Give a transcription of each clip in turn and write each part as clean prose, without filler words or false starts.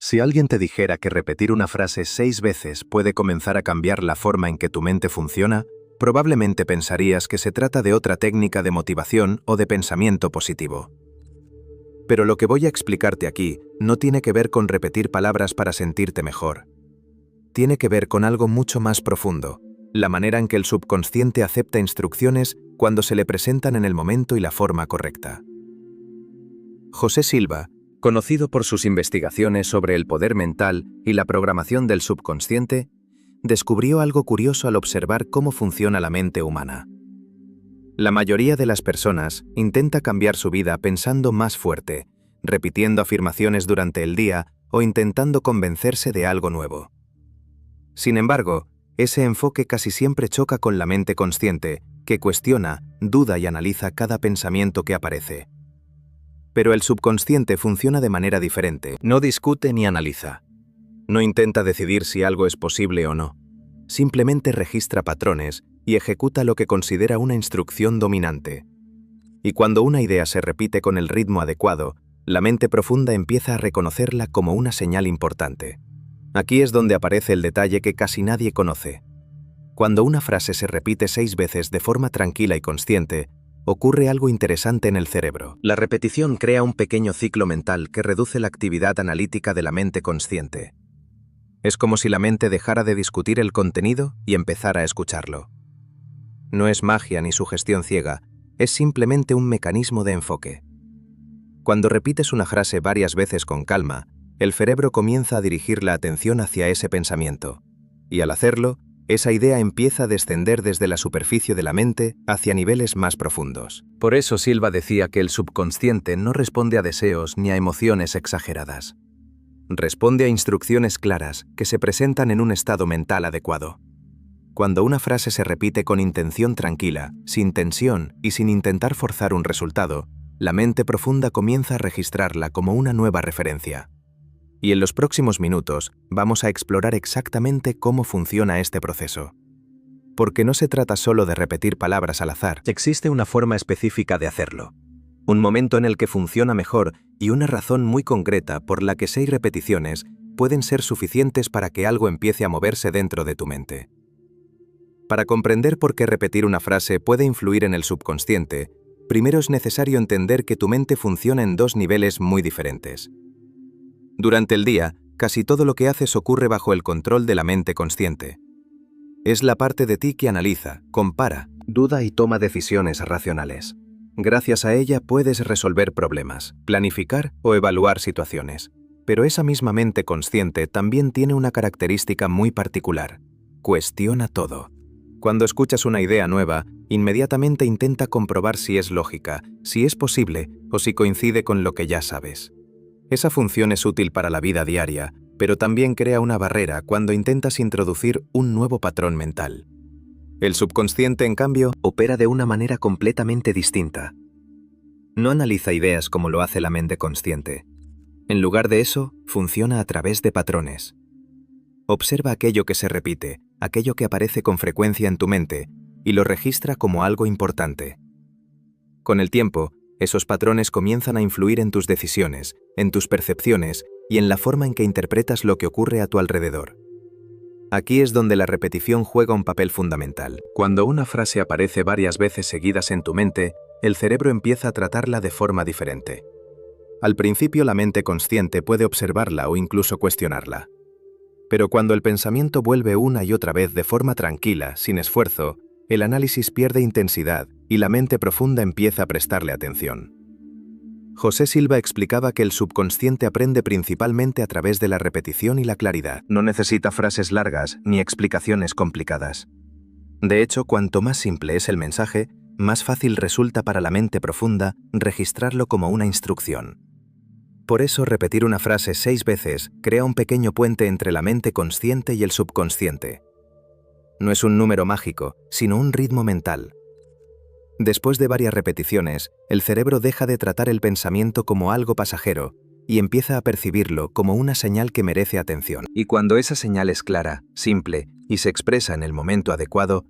Si alguien te dijera que repetir una frase 6 veces puede comenzar a cambiar la forma en que tu mente funciona, probablemente pensarías que se trata de otra técnica de motivación o de pensamiento positivo. Pero lo que voy a explicarte aquí no tiene que ver con repetir palabras para sentirte mejor. Tiene que ver con algo mucho más profundo, la manera en que el subconsciente acepta instrucciones cuando se le presentan en el momento y la forma correcta. José Silva, conocido por sus investigaciones sobre el poder mental y la programación del subconsciente, descubrió algo curioso al observar cómo funciona la mente humana. La mayoría de las personas intenta cambiar su vida pensando más fuerte, repitiendo afirmaciones durante el día o intentando convencerse de algo nuevo. Sin embargo, ese enfoque casi siempre choca con la mente consciente, que cuestiona, duda y analiza cada pensamiento que aparece. Pero el subconsciente funciona de manera diferente. No discute ni analiza. No intenta decidir si algo es posible o no. Simplemente registra patrones y ejecuta lo que considera una instrucción dominante. Y cuando una idea se repite con el ritmo adecuado, la mente profunda empieza a reconocerla como una señal importante. Aquí es donde aparece el detalle que casi nadie conoce. Cuando una frase se repite 6 veces de forma tranquila y consciente, ocurre algo interesante en el cerebro. La repetición crea un pequeño ciclo mental que reduce la actividad analítica de la mente consciente. Es como si la mente dejara de discutir el contenido y empezara a escucharlo. No es magia ni sugestión ciega, es simplemente un mecanismo de enfoque. Cuando repites una frase varias veces con calma, el cerebro comienza a dirigir la atención hacia ese pensamiento, y al hacerlo, esa idea empieza a descender desde la superficie de la mente hacia niveles más profundos. Por eso Silva decía que el subconsciente no responde a deseos ni a emociones exageradas. Responde a instrucciones claras que se presentan en un estado mental adecuado. Cuando una frase se repite con intención tranquila, sin tensión y sin intentar forzar un resultado, la mente profunda comienza a registrarla como una nueva referencia. Y en los próximos minutos vamos a explorar exactamente cómo funciona este proceso. Porque no se trata solo de repetir palabras al azar, existe una forma específica de hacerlo. Un momento en el que funciona mejor y una razón muy concreta por la que 6 repeticiones pueden ser suficientes para que algo empiece a moverse dentro de tu mente. Para comprender por qué repetir una frase puede influir en el subconsciente, primero es necesario entender que tu mente funciona en 2 niveles muy diferentes. Durante el día, casi todo lo que haces ocurre bajo el control de la mente consciente. Es la parte de ti que analiza, compara, duda y toma decisiones racionales. Gracias a ella puedes resolver problemas, planificar o evaluar situaciones. Pero esa misma mente consciente también tiene una característica muy particular. Cuestiona todo. Cuando escuchas una idea nueva, inmediatamente intenta comprobar si es lógica, si es posible o si coincide con lo que ya sabes. Esa función es útil para la vida diaria, pero también crea una barrera cuando intentas introducir un nuevo patrón mental. El subconsciente, en cambio, opera de una manera completamente distinta. No analiza ideas como lo hace la mente consciente. En lugar de eso, funciona a través de patrones. Observa aquello que se repite, aquello que aparece con frecuencia en tu mente, y lo registra como algo importante. Con el tiempo, esos patrones comienzan a influir en tus decisiones, en tus percepciones y en la forma en que interpretas lo que ocurre a tu alrededor. Aquí es donde la repetición juega un papel fundamental. Cuando una frase aparece varias veces seguidas en tu mente, el cerebro empieza a tratarla de forma diferente. Al principio la mente consciente puede observarla o incluso cuestionarla. Pero cuando el pensamiento vuelve una y otra vez de forma tranquila, sin esfuerzo, el análisis pierde intensidad y la mente profunda empieza a prestarle atención. José Silva explicaba que el subconsciente aprende principalmente a través de la repetición y la claridad. No necesita frases largas ni explicaciones complicadas. De hecho, cuanto más simple es el mensaje, más fácil resulta para la mente profunda registrarlo como una instrucción. Por eso, repetir una frase 6 veces crea un pequeño puente entre la mente consciente y el subconsciente. No es un número mágico, sino un ritmo mental. Después de varias repeticiones, el cerebro deja de tratar el pensamiento como algo pasajero y empieza a percibirlo como una señal que merece atención. Y cuando esa señal es clara, simple y se expresa en el momento adecuado,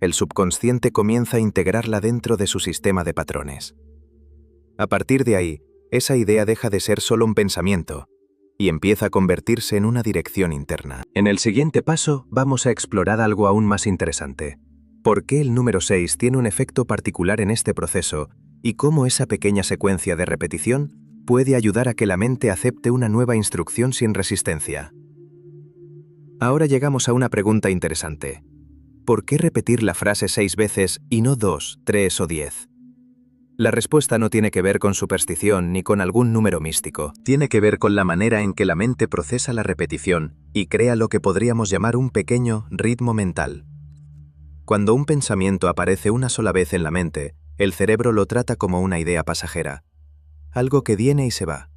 el subconsciente comienza a integrarla dentro de su sistema de patrones. A partir de ahí, esa idea deja de ser solo un pensamiento y empieza a convertirse en una dirección interna. En el siguiente paso vamos a explorar algo aún más interesante. ¿Por qué el número 6 tiene un efecto particular en este proceso y cómo esa pequeña secuencia de repetición puede ayudar a que la mente acepte una nueva instrucción sin resistencia? Ahora llegamos a una pregunta interesante. ¿Por qué repetir la frase 6 veces y no 2, 3 o 10? La respuesta no tiene que ver con superstición ni con algún número místico. Tiene que ver con la manera en que la mente procesa la repetición y crea lo que podríamos llamar un pequeño ritmo mental. Cuando un pensamiento aparece una sola vez en la mente, el cerebro lo trata como una idea pasajera, algo que viene y se va.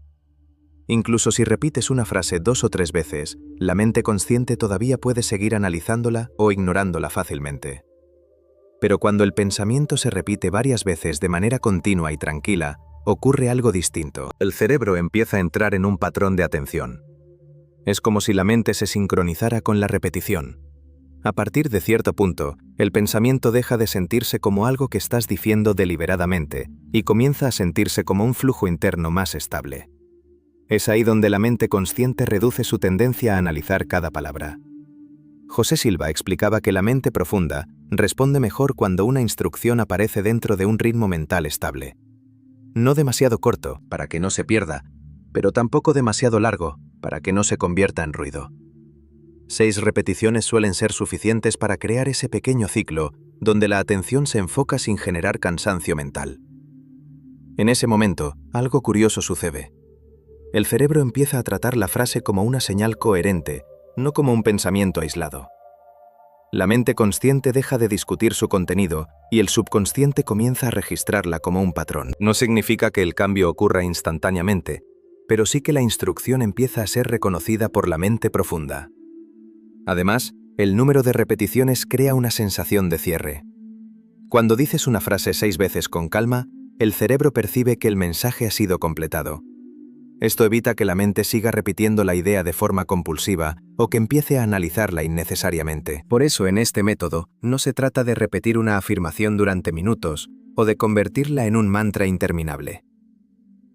Incluso si repites una frase 2 o 3 veces, la mente consciente todavía puede seguir analizándola o ignorándola fácilmente. Pero cuando el pensamiento se repite varias veces de manera continua y tranquila, ocurre algo distinto. El cerebro empieza a entrar en un patrón de atención. Es como si la mente se sincronizara con la repetición. A partir de cierto punto, el pensamiento deja de sentirse como algo que estás diciendo deliberadamente y comienza a sentirse como un flujo interno más estable. Es ahí donde la mente consciente reduce su tendencia a analizar cada palabra. José Silva explicaba que la mente profunda responde mejor cuando una instrucción aparece dentro de un ritmo mental estable. No demasiado corto, para que no se pierda, pero tampoco demasiado largo, para que no se convierta en ruido. 6 repeticiones suelen ser suficientes para crear ese pequeño ciclo donde la atención se enfoca sin generar cansancio mental. En ese momento, algo curioso sucede. El cerebro empieza a tratar la frase como una señal coherente, no como un pensamiento aislado. La mente consciente deja de discutir su contenido y el subconsciente comienza a registrarla como un patrón. No significa que el cambio ocurra instantáneamente, pero sí que la instrucción empieza a ser reconocida por la mente profunda. Además, el número de repeticiones crea una sensación de cierre. Cuando dices una frase 6 veces con calma, el cerebro percibe que el mensaje ha sido completado. Esto evita que la mente siga repitiendo la idea de forma compulsiva o que empiece a analizarla innecesariamente. Por eso, en este método, no se trata de repetir una afirmación durante minutos o de convertirla en un mantra interminable.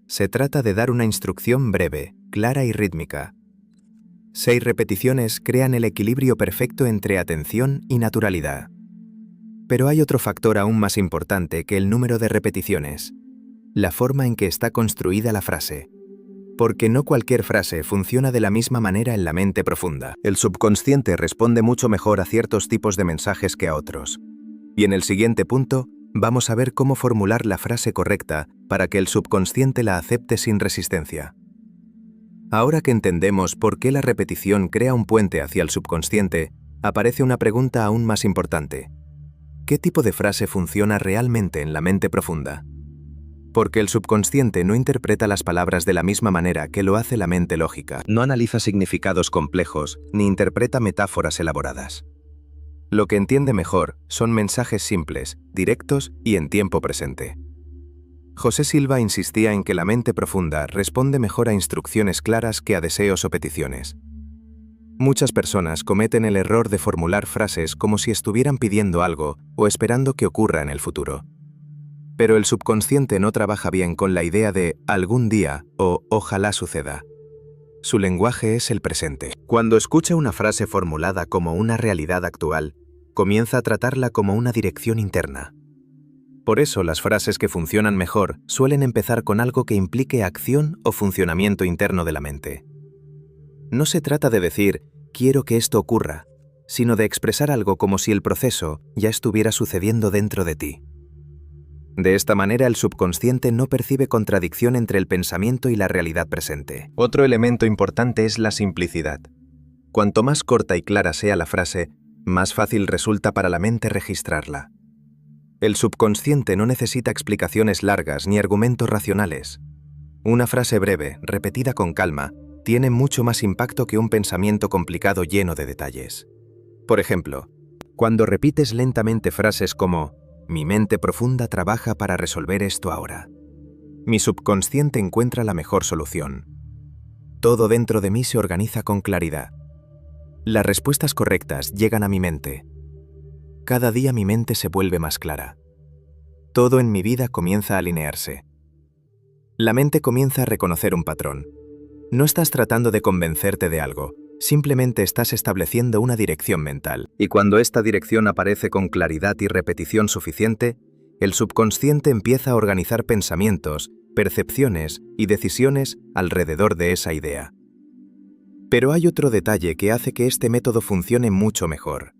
Se trata de dar una instrucción breve, clara y rítmica. 6 repeticiones crean el equilibrio perfecto entre atención y naturalidad. Pero hay otro factor aún más importante que el número de repeticiones: la forma en que está construida la frase. Porque no cualquier frase funciona de la misma manera en la mente profunda. El subconsciente responde mucho mejor a ciertos tipos de mensajes que a otros. Y en el siguiente punto, vamos a ver cómo formular la frase correcta para que el subconsciente la acepte sin resistencia. Ahora que entendemos por qué la repetición crea un puente hacia el subconsciente, aparece una pregunta aún más importante. ¿Qué tipo de frase funciona realmente en la mente profunda? Porque el subconsciente no interpreta las palabras de la misma manera que lo hace la mente lógica. No analiza significados complejos ni interpreta metáforas elaboradas. Lo que entiende mejor son mensajes simples, directos y en tiempo presente. José Silva insistía en que la mente profunda responde mejor a instrucciones claras que a deseos o peticiones. Muchas personas cometen el error de formular frases como si estuvieran pidiendo algo o esperando que ocurra en el futuro. Pero el subconsciente no trabaja bien con la idea de algún día o ojalá suceda. Su lenguaje es el presente. Cuando escucha una frase formulada como una realidad actual, comienza a tratarla como una dirección interna. Por eso las frases que funcionan mejor suelen empezar con algo que implique acción o funcionamiento interno de la mente. No se trata de decir quiero que esto ocurra, sino de expresar algo como si el proceso ya estuviera sucediendo dentro de ti. De esta manera, el subconsciente no percibe contradicción entre el pensamiento y la realidad presente. Otro elemento importante es la simplicidad. Cuanto más corta y clara sea la frase, más fácil resulta para la mente registrarla. El subconsciente no necesita explicaciones largas ni argumentos racionales. Una frase breve, repetida con calma, tiene mucho más impacto que un pensamiento complicado lleno de detalles. Por ejemplo, cuando repites lentamente frases como mi mente profunda trabaja para resolver esto ahora. Mi subconsciente encuentra la mejor solución. Todo dentro de mí se organiza con claridad. Las respuestas correctas llegan a mi mente. Cada día mi mente se vuelve más clara. Todo en mi vida comienza a alinearse. La mente comienza a reconocer un patrón. No estás tratando de convencerte de algo, simplemente estás estableciendo una dirección mental. Y cuando esta dirección aparece con claridad y repetición suficiente, el subconsciente empieza a organizar pensamientos, percepciones y decisiones alrededor de esa idea. Pero hay otro detalle que hace que este método funcione mucho mejor.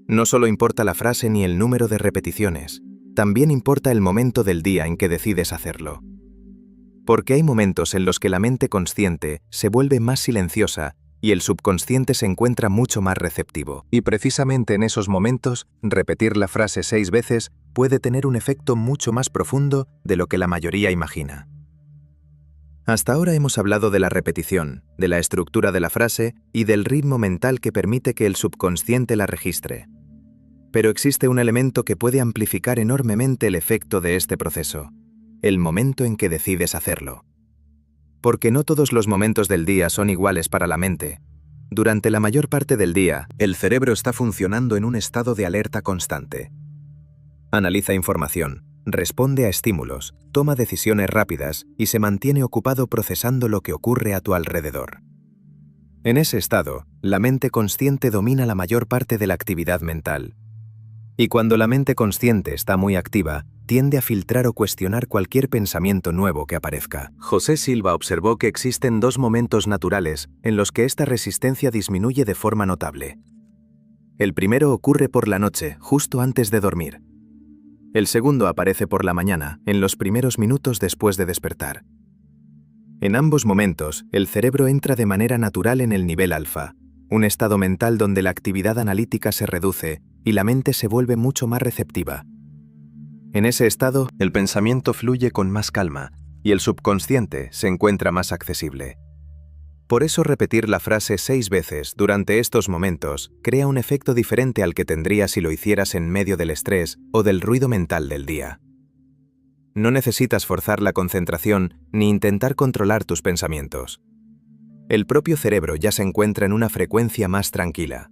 No solo importa la frase ni el número de repeticiones, también importa el momento del día en que decides hacerlo. Porque hay momentos en los que la mente consciente se vuelve más silenciosa y el subconsciente se encuentra mucho más receptivo. Y precisamente en esos momentos, repetir la frase 6 veces puede tener un efecto mucho más profundo de lo que la mayoría imagina. Hasta ahora hemos hablado de la repetición, de la estructura de la frase y del ritmo mental que permite que el subconsciente la registre. Pero existe un elemento que puede amplificar enormemente el efecto de este proceso: el momento en que decides hacerlo. Porque no todos los momentos del día son iguales para la mente. Durante la mayor parte del día, el cerebro está funcionando en un estado de alerta constante. Analiza información, responde a estímulos, toma decisiones rápidas y se mantiene ocupado procesando lo que ocurre a tu alrededor. En ese estado, la mente consciente domina la mayor parte de la actividad mental. Y cuando la mente consciente está muy activa, tiende a filtrar o cuestionar cualquier pensamiento nuevo que aparezca. José Silva observó que existen 2 momentos naturales en los que esta resistencia disminuye de forma notable. El primero ocurre por la noche, justo antes de dormir. El segundo aparece por la mañana, en los primeros minutos después de despertar. En ambos momentos, el cerebro entra de manera natural en el nivel alfa, un estado mental donde la actividad analítica se reduce y la mente se vuelve mucho más receptiva. En ese estado, el pensamiento fluye con más calma y el subconsciente se encuentra más accesible. Por eso repetir la frase 6 veces durante estos momentos crea un efecto diferente al que tendría si lo hicieras en medio del estrés o del ruido mental del día. No necesitas forzar la concentración ni intentar controlar tus pensamientos. El propio cerebro ya se encuentra en una frecuencia más tranquila.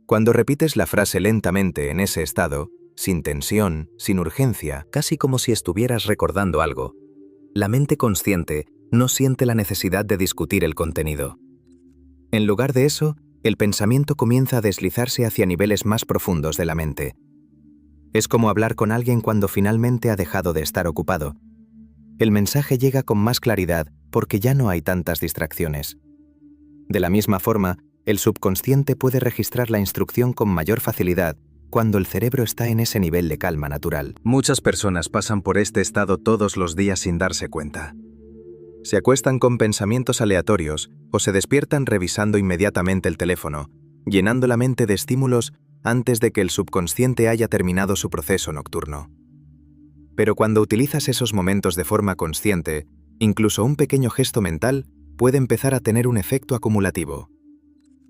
Cuando repites la frase lentamente en ese estado, sin tensión, sin urgencia, casi como si estuvieras recordando algo, la mente consciente no siente la necesidad de discutir el contenido. En lugar de eso, el pensamiento comienza a deslizarse hacia niveles más profundos de la mente. Es como hablar con alguien cuando finalmente ha dejado de estar ocupado. El mensaje llega con más claridad porque ya no hay tantas distracciones. De la misma forma, el subconsciente puede registrar la instrucción con mayor facilidad cuando el cerebro está en ese nivel de calma natural. Muchas personas pasan por este estado todos los días sin darse cuenta. Se acuestan con pensamientos aleatorios o se despiertan revisando inmediatamente el teléfono, llenando la mente de estímulos antes de que el subconsciente haya terminado su proceso nocturno. Pero cuando utilizas esos momentos de forma consciente, incluso un pequeño gesto mental puede empezar a tener un efecto acumulativo.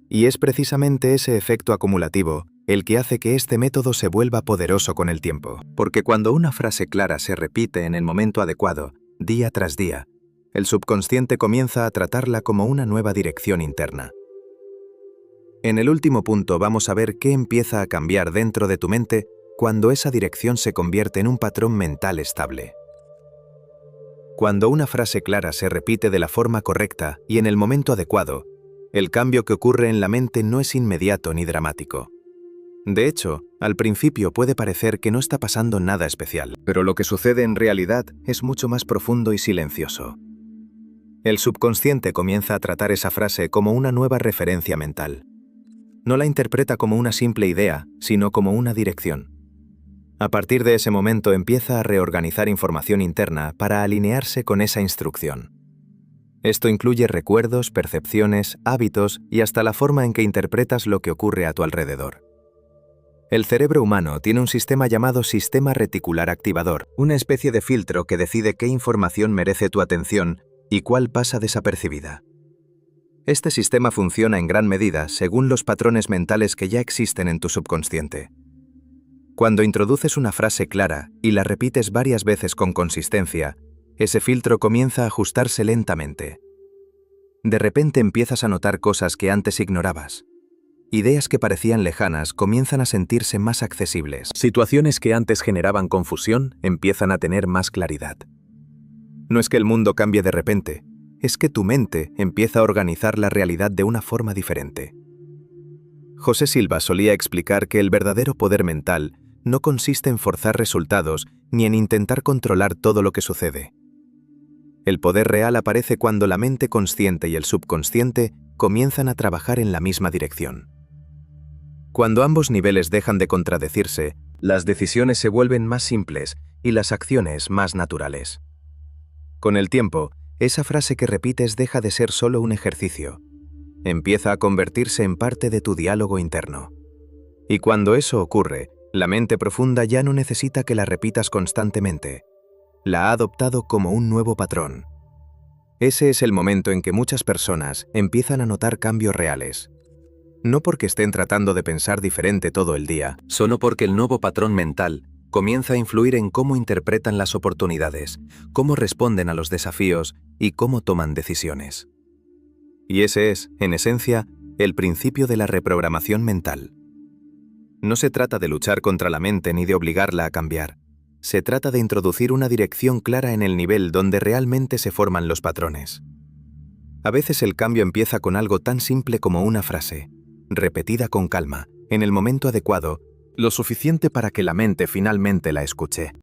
Y es precisamente ese efecto acumulativo el que hace que este método se vuelva poderoso con el tiempo. Porque cuando una frase clara se repite en el momento adecuado, día tras día, el subconsciente comienza a tratarla como una nueva dirección interna. En el último punto vamos a ver qué empieza a cambiar dentro de tu mente cuando esa dirección se convierte en un patrón mental estable. Cuando una frase clara se repite de la forma correcta y en el momento adecuado, el cambio que ocurre en la mente no es inmediato ni dramático. De hecho, al principio puede parecer que no está pasando nada especial, pero lo que sucede en realidad es mucho más profundo y silencioso. El subconsciente comienza a tratar esa frase como una nueva referencia mental. No la interpreta como una simple idea, sino como una dirección. A partir de ese momento empieza a reorganizar información interna para alinearse con esa instrucción. Esto incluye recuerdos, percepciones, hábitos y hasta la forma en que interpretas lo que ocurre a tu alrededor. El cerebro humano tiene un sistema llamado sistema reticular activador, una especie de filtro que decide qué información merece tu atención y cuál pasa desapercibida. Este sistema funciona en gran medida según los patrones mentales que ya existen en tu subconsciente. Cuando introduces una frase clara y la repites varias veces con consistencia, ese filtro comienza a ajustarse lentamente. De repente empiezas a notar cosas que antes ignorabas. Ideas que parecían lejanas comienzan a sentirse más accesibles. Situaciones que antes generaban confusión empiezan a tener más claridad. No es que el mundo cambie de repente, es que tu mente empieza a organizar la realidad de una forma diferente. José Silva solía explicar que el verdadero poder mental no consiste en forzar resultados ni en intentar controlar todo lo que sucede. El poder real aparece cuando la mente consciente y el subconsciente comienzan a trabajar en la misma dirección. Cuando ambos niveles dejan de contradecirse, las decisiones se vuelven más simples y las acciones más naturales. Con el tiempo, esa frase que repites deja de ser solo un ejercicio. Empieza a convertirse en parte de tu diálogo interno. Y cuando eso ocurre, la mente profunda ya no necesita que la repitas constantemente. La ha adoptado como un nuevo patrón. Ese es el momento en que muchas personas empiezan a notar cambios reales. No porque estén tratando de pensar diferente todo el día, solo porque el nuevo patrón mental comienza a influir en cómo interpretan las oportunidades, cómo responden a los desafíos y cómo toman decisiones. Y ese es, en esencia, el principio de la reprogramación mental. No se trata de luchar contra la mente ni de obligarla a cambiar. Se trata de introducir una dirección clara en el nivel donde realmente se forman los patrones. A veces el cambio empieza con algo tan simple como una frase, repetida con calma, en el momento adecuado, lo suficiente para que la mente finalmente la escuche.